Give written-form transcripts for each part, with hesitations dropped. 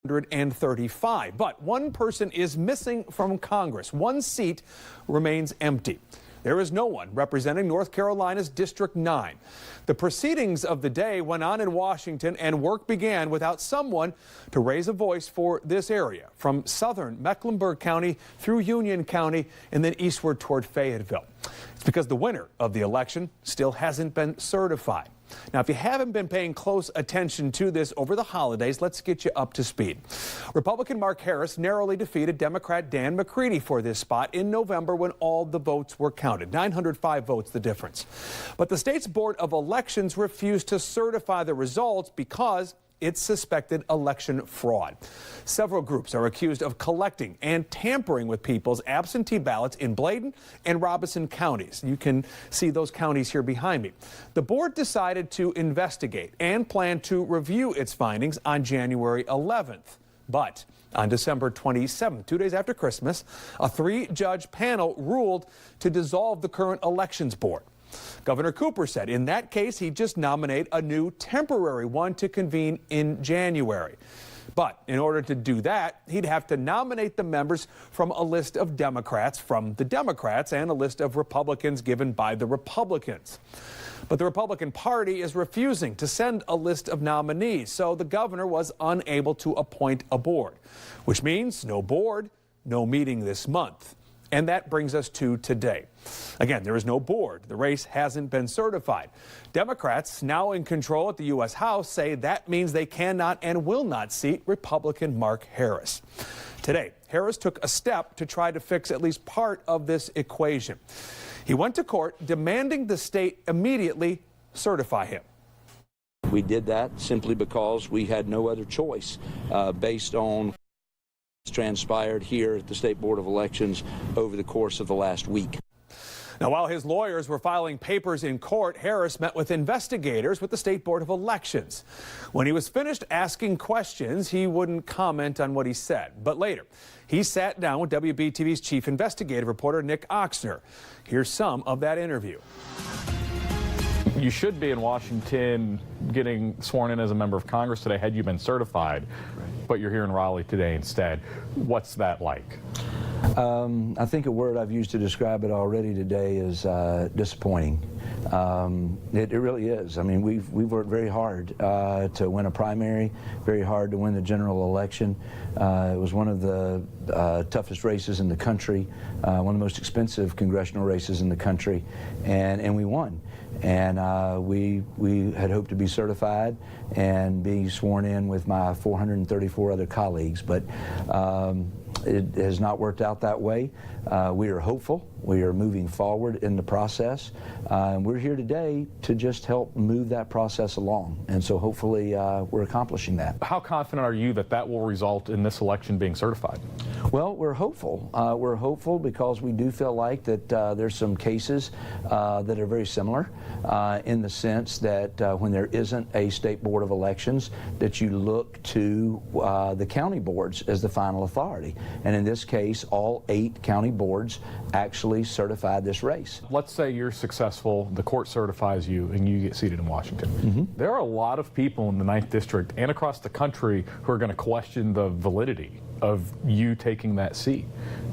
135. But one person is missing from Congress. One seat remains empty. There is no one representing North Carolina's District 9. The proceedings of the day went on in Washington, and work began without someone to raise a voice for this area, from southern Mecklenburg County through Union County and then eastward toward Fayetteville. It's because the winner of the election still hasn't been certified. Now, if you haven't been paying close attention to this over the holidays, let's get you up to speed. Republican Mark Harris narrowly defeated Democrat Dan McCready for this spot in November when all the votes were counted. 905 votes the difference. But the state's Board of Elections refused to certify the results because it's suspected election fraud. Several groups are accused of collecting and tampering with people's absentee ballots in Bladen and Robeson counties. You can see those counties here behind me. The board decided to investigate and plan to review its findings on January 11th. But on December 27th, 2 days after Christmas, a three-judge panel ruled to dissolve the current elections board. Governor Cooper said in that case he'd just nominate a new temporary one to convene in January. But in order to do that, he'd have to nominate the members from a list of Democrats from the Democrats and a list of Republicans given by the Republicans. But the Republican Party is refusing to send a list of nominees, so the governor was unable to appoint a board, which means no board, no meeting this month. And that brings us to today. Again, there is no board. The race hasn't been certified. Democrats, now in control at the U.S. House, say that means they cannot and will not seat Republican Mark Harris. Today, Harris took a step to try to fix at least part of this equation. He went to court demanding the state immediately certify him. We did that simply because we had no other choice based on transpired here at the State Board of Elections over the course of the last week. Now, while his lawyers were filing papers in court, Harris met with investigators with the State Board of Elections. When he was finished asking questions, he wouldn't comment on what he said. But later, he sat down with Wbtv's chief investigative reporter Nick Oxner. Here's some of that interview. You should be in Washington getting sworn in as a member of Congress today had you been certified, but you're here in Raleigh today instead. What's that like? I think a word I've used to describe it already today is disappointing. It really is. I mean, we've worked very hard to win a primary, very hard to win the general election. It was one of the toughest races in the country, one of the most expensive congressional races in the country, and we won. And we had hoped to be certified and be sworn in with my 434 other colleagues, but it has not worked out that way. We are hopeful. We are moving forward in the process. And we're here today to just help move that process along. And so hopefully we're accomplishing that. How confident are you that that will result in this election being certified? Well, we're hopeful. We're hopeful because we do feel like that there's some cases that are very similar in the sense that when there isn't a State Board of Elections, that you look to the county boards as the final authority. And in this case, all 8 county boards actually certified this race. Let's say you're successful, the court certifies you, and you get seated in Washington. There are a lot of people in the 9th District and across the country who are going to question the validity of you taking that seat.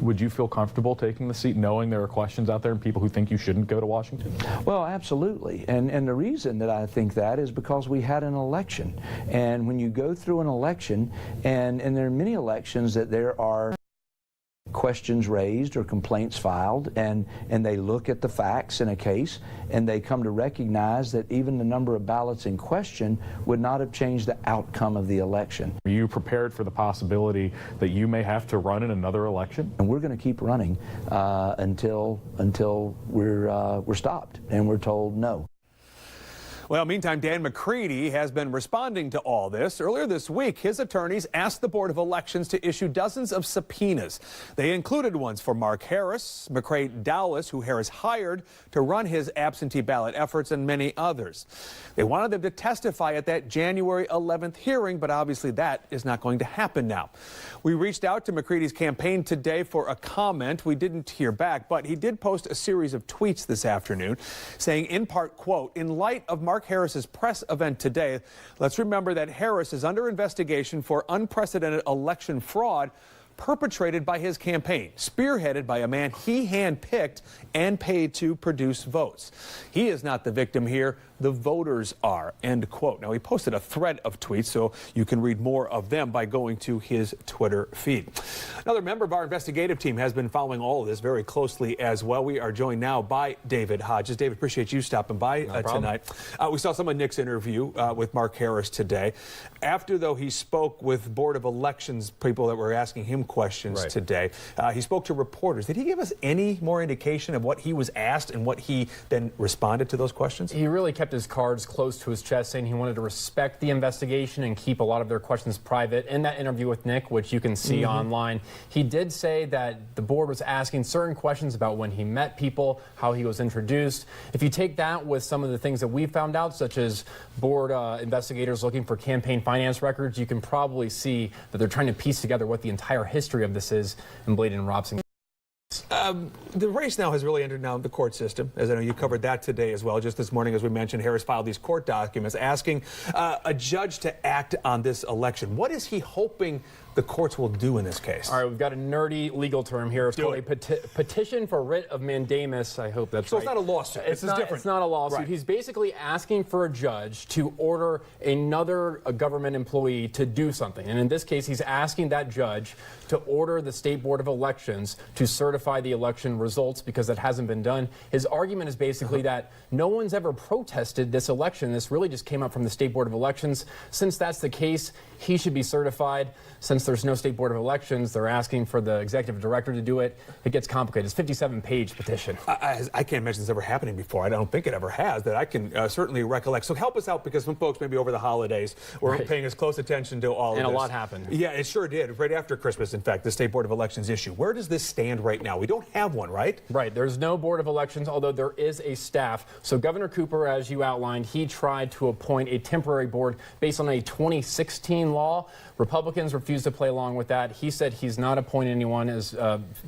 Would you feel comfortable taking the seat knowing there are questions out there and people who think you shouldn't go to Washington? Well, absolutely. And the reason that I think that is because we had an election. And when you go through an election, and there are many elections that there are questions raised or complaints filed, and they look at the facts in a case and they come to recognize that even the number of ballots in question would not have changed the outcome of the election. Are you prepared for the possibility that you may have to run in another election? And we're going to keep running until we're stopped and we're told no. Well, meantime, Dan McCready has been responding to all this. Earlier this week, his attorneys asked the Board of Elections to issue dozens of subpoenas. They included ones for Mark Harris, McCrae Dowless, who Harris hired to run his absentee ballot efforts, and many others. They wanted them to testify at that January 11th hearing, but obviously that is not going to happen now. We reached out to McCready's campaign today for a comment. We didn't hear back, but he did post a series of tweets this afternoon saying, in part, quote, "In light of Mark Mark Harris's press event today. Let's remember that Harris is under investigation for unprecedented election fraud perpetrated by his campaign, spearheaded by a man he handpicked and paid to produce votes. He is not the victim here. The voters are, end quote. Now, he posted a thread of tweets, so you can read more of them by going to his Twitter feed. Another member of our investigative team has been following all of this very closely as well. We are joined now by David Hodges. David, appreciate you stopping by tonight. We saw some of Nick's interview with Mark Harris today. After, though, he spoke with Board of Elections people that were asking him questions today. He spoke to reporters. Did he give us any more indication of what he was asked and what he then responded to those questions? He really kept his cards close to his chest, saying he wanted to respect the investigation and keep a lot of their questions private. In that interview with Nick, which you can see online, he did say that the board was asking certain questions about when he met people, how he was introduced. If you take that with some of the things that we found out, such as board investigators looking for campaign finance records, you can probably see that they're trying to piece together what the entire history of this is in Bladen and Robson. The race now has really entered now the court system, as I know you covered that today as well. Just this morning, as we mentioned, Harris filed these court documents asking a judge to act on this election. What is he hoping the courts will do in this case? All right, we've got a nerdy legal term here. It's called a petition for writ of mandamus. I hope that's so right. So it's not a lawsuit. It's different. It's not a lawsuit. Right. He's basically asking for a judge to order another government employee to do something. And in this case, he's asking that judge to order the State Board of Elections to certify the election results because that hasn't been done. His argument is basically that no one's ever protested this election. This really just came up from the State Board of Elections. Since that's the case, he should be certified. Since there's no State Board of Elections, they're asking for the executive director to do it. It gets complicated. It's a 57-page petition. I can't imagine this ever happening before. I don't think it ever has, that I can certainly recollect. So help us out, because some folks maybe over the holidays were paying as close attention to all of this. And a lot happened. Yeah, it sure did. Right after Christmas, in fact, the State Board of Elections issue. Where does this stand right now? We don't have one, right? Right. There's no Board of Elections, although there is a staff. So Governor Cooper, as you outlined, he tried to appoint a temporary board based on a 2016 law. Republicans refused to play along with that. He said he's not appointing anyone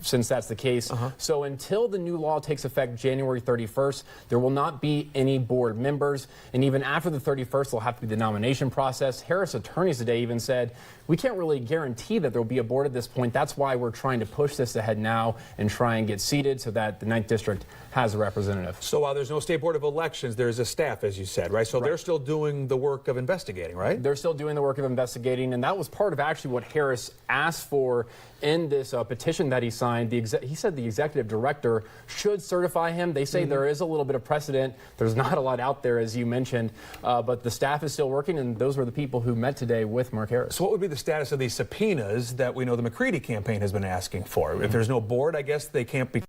since that's the case. So until the new law takes effect January 31st, there will not be any board members. And even after the 31st, there'll have to be the nomination process. Harris attorneys today even said, we can't really guarantee that there'll be a board at this point. That's why we're trying to push this ahead now and try and get seated so that the 9th District has a representative. So while there's no State Board of Elections, there's a staff, as you said, right? So they're still doing the work of investigating, right? They're still doing the work of investigating, and that was part of actually what Harris asked for in this petition that he signed. He said the executive director should certify him. They say there is a little bit of precedent. There's not a lot out there, as you mentioned, but the staff is still working, and those were the people who met today with Mark Harris. So what would be the status of these subpoenas that we know the McCready campaign has been asking for? If there's no board, I guess they can't be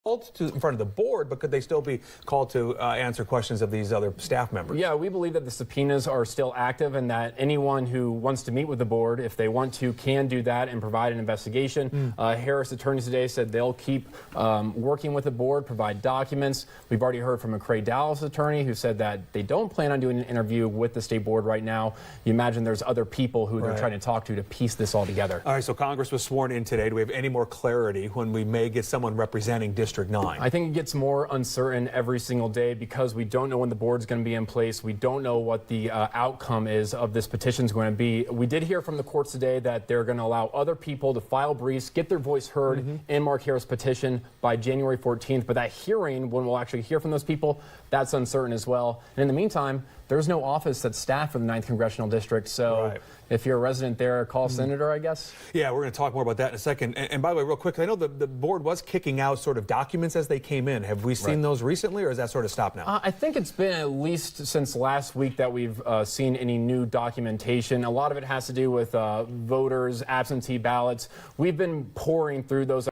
called in front of the board, but could they still be called to answer questions of these other staff members? Yeah, we believe that the subpoenas are still active and that anyone who wants to meet with the board, if they want to, can do that and provide an investigation. Harris attorneys today said they'll keep working with the board, provide documents. We've already heard from a McCrae Dallas attorney who said that they don't plan on doing an interview with the state board right now. You imagine there's other people who they're trying to talk to piece this all together. All right, so Congress was sworn in today. Do we have any more clarity when we may get someone representing District 9? I think it gets more uncertain every single day because we don't know when the board's going to be in place. We don't know what the outcome is of this petition is going to be. We did hear from the courts today that they're going to allow other people to file briefs, get their voice heard in Mark Harris' petition by January 14th. But that hearing, when we'll actually hear from those people, that's uncertain as well. And in the meantime, there's no office that's staffed for the 9th Congressional District. So if you're a resident there, call Senator, I guess. Yeah, we're going to talk more about that in a second. And by the way, real quick, I know the board was kicking out sort of documents as they came in. Have we seen those recently, or is that sort of stopped now? I think it's been at least since last week that we've seen any new documentation. A lot of it has to do with voters, absentee ballots. We've been pouring through those